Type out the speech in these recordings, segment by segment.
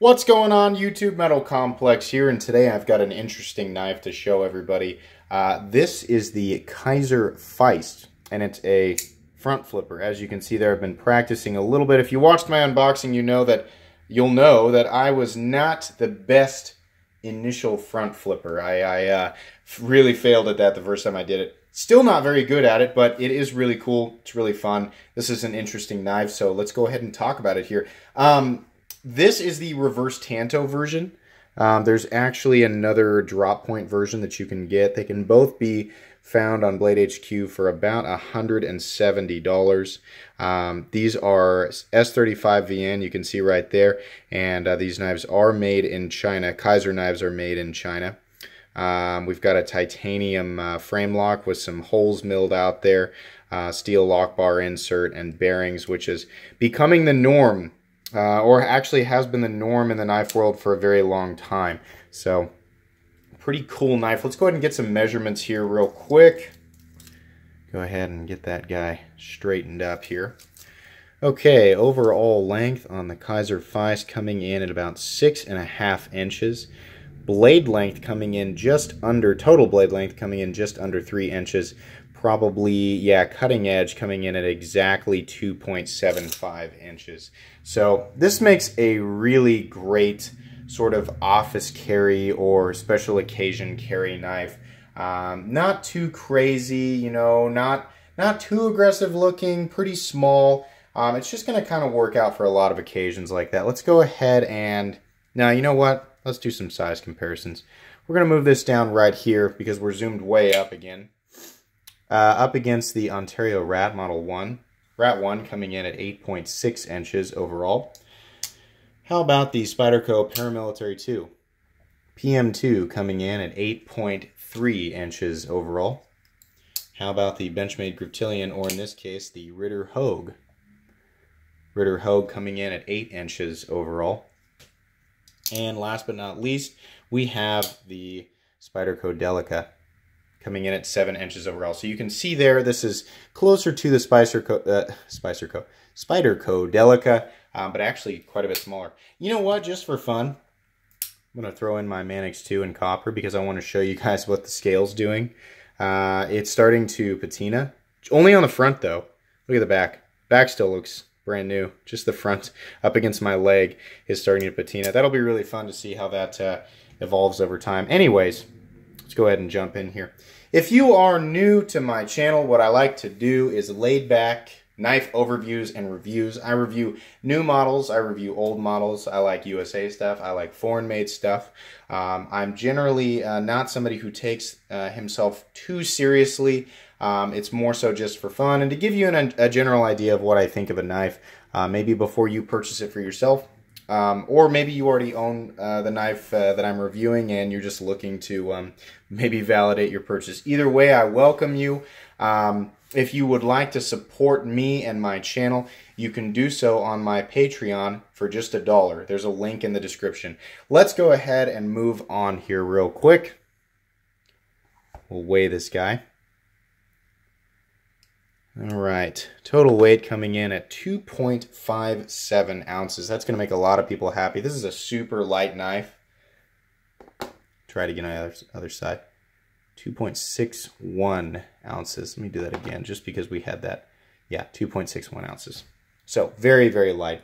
What's going on, YouTube? Metal Complex here, and today I've got an interesting knife to show everybody. This is the Kizer Feist, and it's a front flipper. As you can see there, I've been practicing a little bit. If you watched my unboxing, you'll know that I was not the best initial front flipper. I really failed at that the first time I did it. Still not very good at it, but it is really cool. It's really fun. This is an interesting knife, so let's go ahead and talk about it here. This is the reverse Tanto version. There's actually another drop point version that you can get. They can both be found on Blade HQ for about $170. These are S35VN, you can see right there, and these knives are made in China. Kizer knives are made in China. We've got a titanium frame lock with some holes milled out there, steel lock bar insert, and bearings, which is becoming the norm. Or actually has been the norm in the knife world for a very long time. So, pretty cool knife. Let's go ahead and get some measurements here real quick. Go ahead and get that guy straightened up here. Okay, overall length on the Kizer Feist coming in at about 6.5 inches. Blade length coming in just under, total blade length coming in just under 3 inches. Probably, yeah, cutting edge coming in at exactly 2.75 inches. So this makes a really great sort of office carry or special occasion carry knife. Not too crazy, you know, not too aggressive looking, pretty small. It's just going to kind of work out for a lot of occasions like that. Let's go ahead and, now you know what? Let's do some size comparisons. We're going to move this down right here because we're zoomed way up again. Up against the Ontario Rat Model 1. Rat 1 coming in at 8.6 inches overall. How about the Spyderco Paramilitary 2? PM2 coming in at 8.3 inches overall. How about the Benchmade Griptilian, or in this case, the Ritter Hogue? Ritter Hogue coming in at 8 inches overall. And last but not least, we have the Spyderco Delica coming in at 7 inches overall. So you can see there, this is closer to the Spyderco Delica, but actually quite a bit smaller. You know what, just for fun, I'm going to throw in my Manix 2 in copper because I want to show you guys what the scale's doing. It's starting to patina. Only on the front though. Look at the back. Back still looks brand new. Just the front up against my leg is starting to patina. That'll be really fun to see how that evolves over time. Anyways, let's go ahead and jump in here. If you are new to my channel, what I like to do is laid back knife overviews and reviews. I review new models, I review old models, I like USA stuff, I like foreign made stuff. I'm generally not somebody who takes himself too seriously. It's more so just for fun and to give you a general idea of what I think of a knife, maybe before you purchase it for yourself. Or maybe you already own the knife that I'm reviewing and you're just looking to maybe validate your purchase. Either way, I welcome you. If you would like to support me and my channel, you can do so on my Patreon for just $1. There's a link in the description. Let's go ahead and move on here real quick. We'll weigh this guy. All right, total weight coming in at 2.57 ounces. That's going to make a lot of people happy. This is a super light knife. Try it again on the other side. 2.61 ounces. Let me do that again just because we had that. Yeah, 2.61 ounces. So very, very light.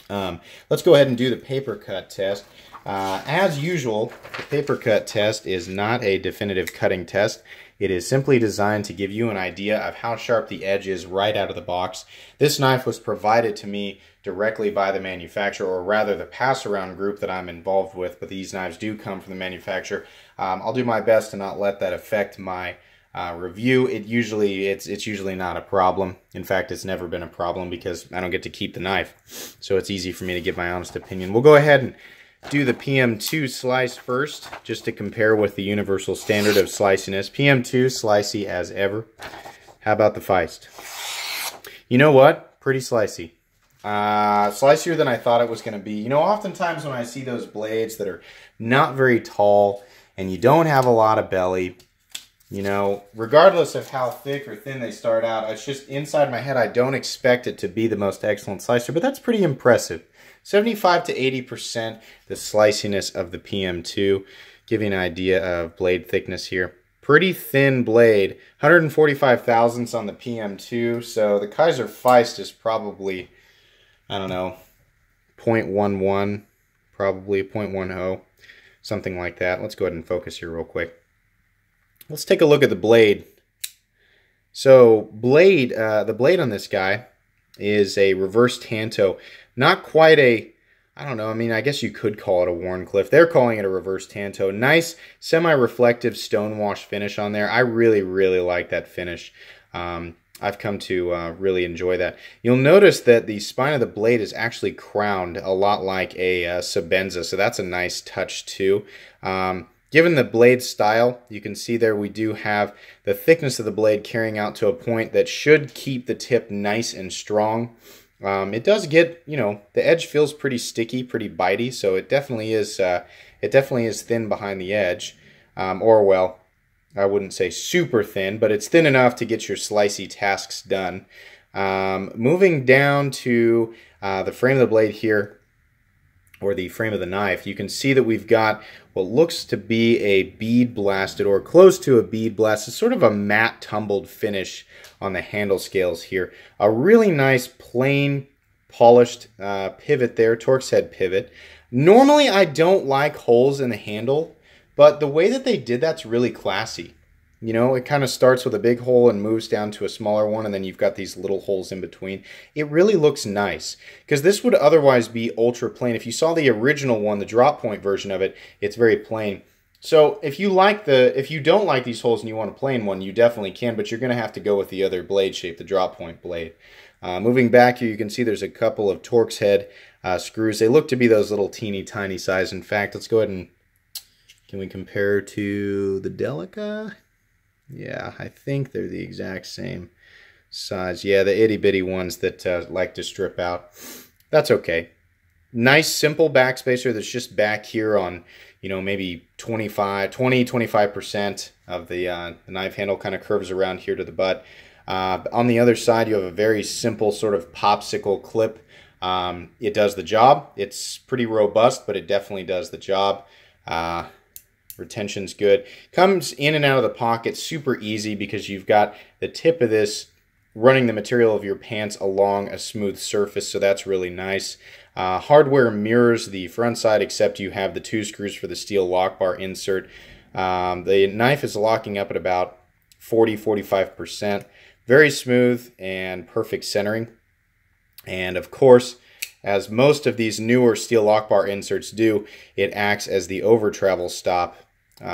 Let's go ahead and do the paper cut test. As usual, the paper cut test is not a definitive cutting test. It is simply designed to give you an idea of how sharp the edge is right out of the box. This knife was provided to me directly by the manufacturer, or rather the pass-around group that I'm involved with, but these knives do come from the manufacturer. I'll do my best to not let that affect my review. It's usually not a problem. In fact, it's never been a problem because I don't get to keep the knife. So it's easy for me to give my honest opinion. We'll go ahead and do the PM2 slice first, just to compare with the universal standard of sliciness. PM2, slicey as ever. How about the Feist? You know what? Pretty slicey. Slicier than I thought it was going to be. You know, oftentimes when I see those blades that are not very tall and you don't have a lot of belly, you know, regardless of how thick or thin they start out, it's just inside my head I don't expect it to be the most excellent slicer, but that's pretty impressive. 75 to 80% the sliciness of the PM2. Give you an idea of blade thickness here. Pretty thin blade, 145 thousandths on the PM2, so the Kizer Feist is probably, I don't know, 0.11, probably 0.10, something like that. Let's go ahead and focus here real quick. Let's take a look at the blade. So the blade on this guy is a reverse tanto. Not quite a, I don't know, I mean, I guess you could call it a Wharncliffe. They're calling it a reverse tanto. Nice semi-reflective stone wash finish on there. I really, really like that finish. I've come to really enjoy that. You'll notice that the spine of the blade is actually crowned a lot like a Sebenza, so that's a nice touch too. Given the blade style, you can see there we do have the thickness of the blade carrying out to a point that should keep the tip nice and strong. It does get, you know, the edge feels pretty sticky, pretty bitey, so it definitely is thin behind the edge. Or, well, I wouldn't say super thin, but it's thin enough to get your slicey tasks done. Moving down to the frame of the blade here, or the frame of the knife, you can see that we've got what looks to be a bead blasted, or close to a bead blasted, sort of a matte tumbled finish on the handle scales here. A really nice plain polished pivot there, Torx head pivot. Normally I don't like holes in the handle, but the way that they did that's really classy. You know, it kind of starts with a big hole and moves down to a smaller one, and then you've got these little holes in between. It really looks nice, because this would otherwise be ultra plain. If you saw the original one, the drop point version of it, it's very plain. So if you don't like these holes and you want a plain one, you definitely can, but you're going to have to go with the other blade shape, the drop point blade. Moving back here, you can see there's a couple of Torx head screws. They look to be those little teeny tiny size. In fact, let's go ahead and, can we compare to the Delica? Yeah, I think they're the exact same size. Yeah, the itty bitty ones that like to strip out. That's okay. Nice simple backspacer that's just back here on, you know, maybe 20-25% of the knife handle, kind of curves around here to the butt. On the other side, you have a very simple sort of popsicle clip. It does the job. It's pretty robust, but it definitely does the job. Retention's good. Comes in and out of the pocket super easy because you've got the tip of this running the material of your pants along a smooth surface, so that's really nice. Hardware mirrors the front side, except you have the 2 screws for the steel lock bar insert. The knife is locking up at about 40-45%. Very smooth and perfect centering. And of course, as most of these newer steel lock bar inserts do, it acts as the over travel stop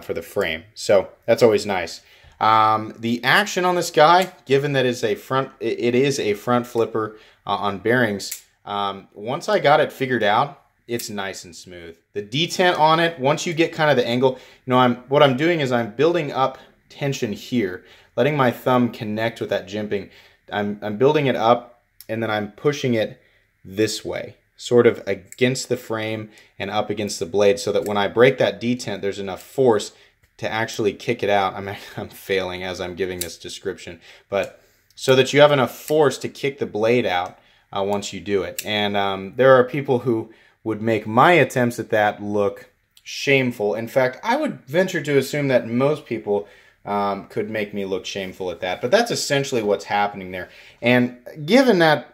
for the frame. So that's always nice. The action on this guy, given that it is a front flipper on bearings, once I got it figured out, it's nice and smooth. The detent on it, once you get kind of the angle, you know, what I'm doing is I'm building up tension here, letting my thumb connect with that jimping. I'm building it up, and then I'm pushing it this way, sort of against the frame and up against the blade, so that when I break that detent, there's enough force to actually kick it out. I'm failing as I'm giving this description, but so that you have enough force to kick the blade out once you do it. And there are people who would make my attempts at that look shameful. In fact, I would venture to assume that most people could make me look shameful at that, but that's essentially what's happening there. And given that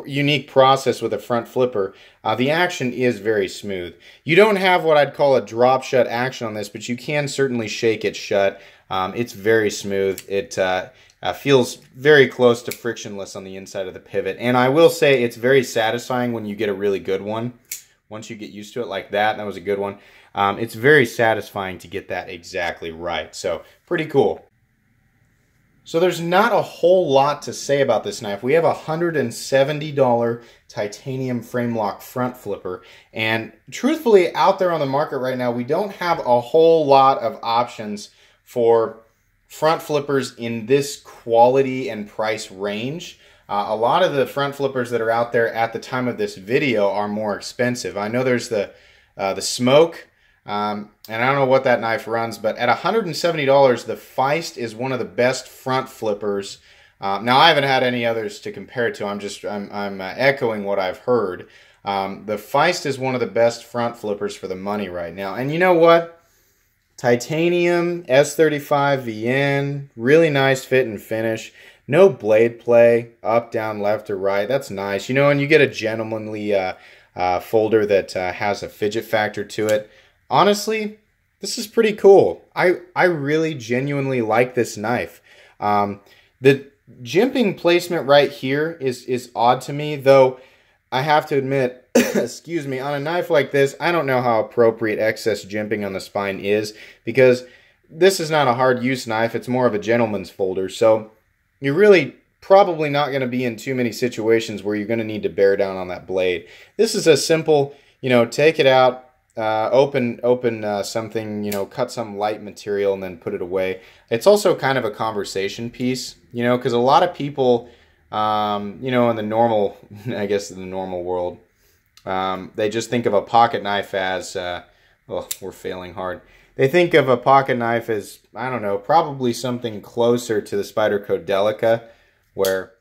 unique process with a front flipper, the action is very smooth. You don't have what I'd call a drop shut action on this, but you can certainly shake it shut. It's very smooth. It feels very close to frictionless on the inside of the pivot, and I will say it's very satisfying when you get a really good one. Once you get used to it like that was a good one. It's very satisfying to get that exactly right. So pretty cool. So there's not a whole lot to say about this knife. We have a $170 titanium frame lock front flipper, and truthfully, out there on the market right now, we don't have a whole lot of options for front flippers in this quality and price range. A lot of the front flippers that are out there at the time of this video are more expensive. I know there's the Smoke, and I don't know what that knife runs, but at $170, the Feist is one of the best front flippers. Now, I haven't had any others to compare it to. I'm echoing what I've heard. The Feist is one of the best front flippers for the money right now. And you know what? Titanium, S35 VN, really nice fit and finish. No blade play, up, down, left, or right. That's nice. You know, and you get a gentlemanly folder that has a fidget factor to it. Honestly, this is pretty cool. I really genuinely like this knife. The jimping placement right here is odd to me, though I have to admit, excuse me, on a knife like this, I don't know how appropriate excess jimping on the spine is, because this is not a hard use knife, it's more of a gentleman's folder, so you're really probably not going to be in too many situations where you're going to need to bear down on that blade. This is a simple, you know, take it out, open something, you know, cut some light material and then put it away. It's also kind of a conversation piece, you know, because a lot of people, you know, in the normal, I guess in the normal world, they just think of a pocket knife as, oh, we're failing hard. They think of a pocket knife as, I don't know, probably something closer to the Spyderco Delica, where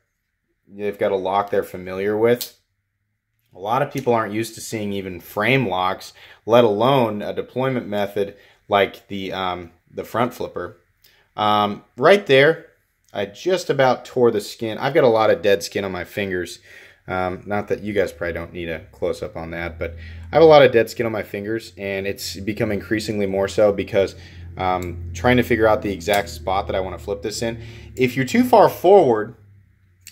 they've got a lock they're familiar with. A lot of people aren't used to seeing even frame locks, let alone a deployment method like the front flipper. Right there, I just about tore the skin. I've got a lot of dead skin on my fingers. Not that you guys probably don't need a close-up on that, but I have a lot of dead skin on my fingers, and it's become increasingly more so because trying to figure out the exact spot that I want to flip this in. If you're too far forward,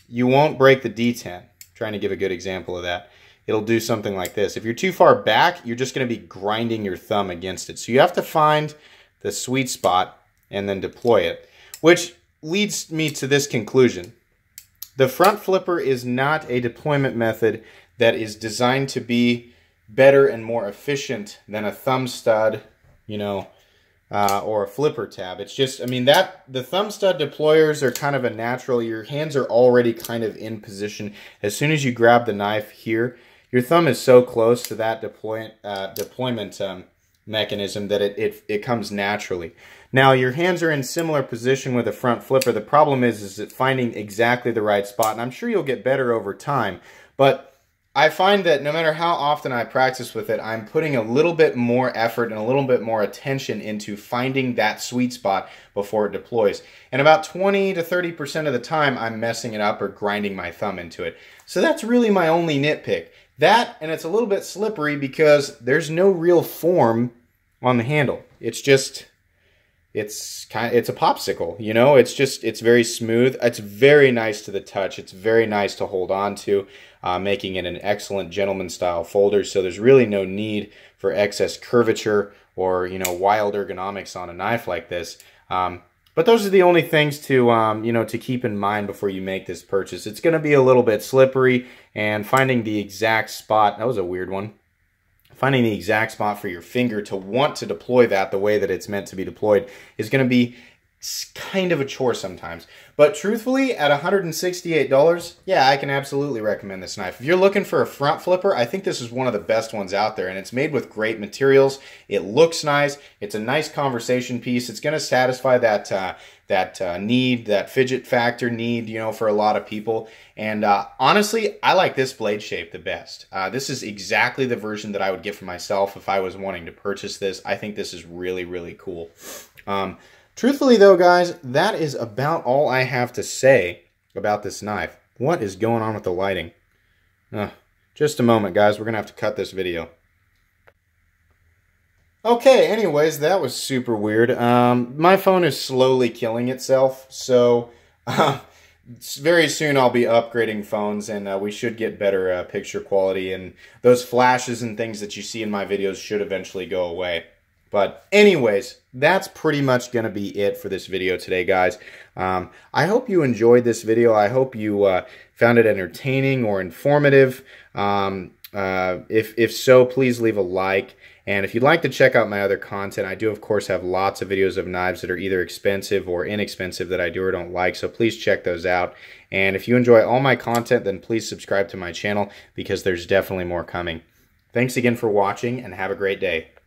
you won't break the D10. Trying to give a good example of that. It'll do something like this. If you're too far back, you're just going to be grinding your thumb against it. So you have to find the sweet spot and then deploy it, which leads me to this conclusion. The front flipper is not a deployment method that is designed to be better and more efficient than a thumb stud, you know, or a flipper tab. It's just, I mean, that the thumb stud deployers are kind of a natural. Your hands are already kind of in position. As soon as you grab the knife here, your thumb is so close to that deployment mechanism that it comes naturally. Now, your hands are in similar position with a front flipper. The problem is that finding exactly the right spot, and I'm sure you'll get better over time, but I find that no matter how often I practice with it, I'm putting a little bit more effort and a little bit more attention into finding that sweet spot before it deploys. And about 20 to 30% of the time, I'm messing it up or grinding my thumb into it. So that's really my only nitpick. That, and it's a little bit slippery because there's no real form on the handle. It's just, it's a popsicle, you know. It's very smooth. It's very nice to the touch. It's very nice to hold on to, making it an excellent gentleman style folder. So there's really no need for excess curvature or, you know, wild ergonomics on a knife like this. But those are the only things to, you know, to keep in mind before you make this purchase. It's going to be a little bit slippery, and finding the exact spot, that was a weird one. Finding the exact spot for your finger to want to deploy that the way that it's meant to be deployed is going to be kind of a chore sometimes. But truthfully, at $168, yeah, I can absolutely recommend this knife. If you're looking for a front flipper, I think this is one of the best ones out there, and it's made with great materials. It looks nice. It's a nice conversation piece. It's going to satisfy that need, that fidget factor need, you know, for a lot of people. And honestly, I like this blade shape the best. This is exactly the version that I would get for myself if I was wanting to purchase this. I think this is really, really cool. Truthfully though, guys, that is about all I have to say about this knife. What is going on with the lighting? Just a moment, guys. We're going to have to cut this video. Okay, anyways, that was super weird. My phone is slowly killing itself, so very soon I'll be upgrading phones, and we should get better picture quality, and those flashes and things that you see in my videos should eventually go away. But anyways, that's pretty much going to be it for this video today, guys. I hope you enjoyed this video. I hope you found it entertaining or informative. If so, please leave a like. And if you'd like to check out my other content, I do, of course, have lots of videos of knives that are either expensive or inexpensive that I do or don't like. So please check those out. And if you enjoy all my content, then please subscribe to my channel because there's definitely more coming. Thanks again for watching, and have a great day.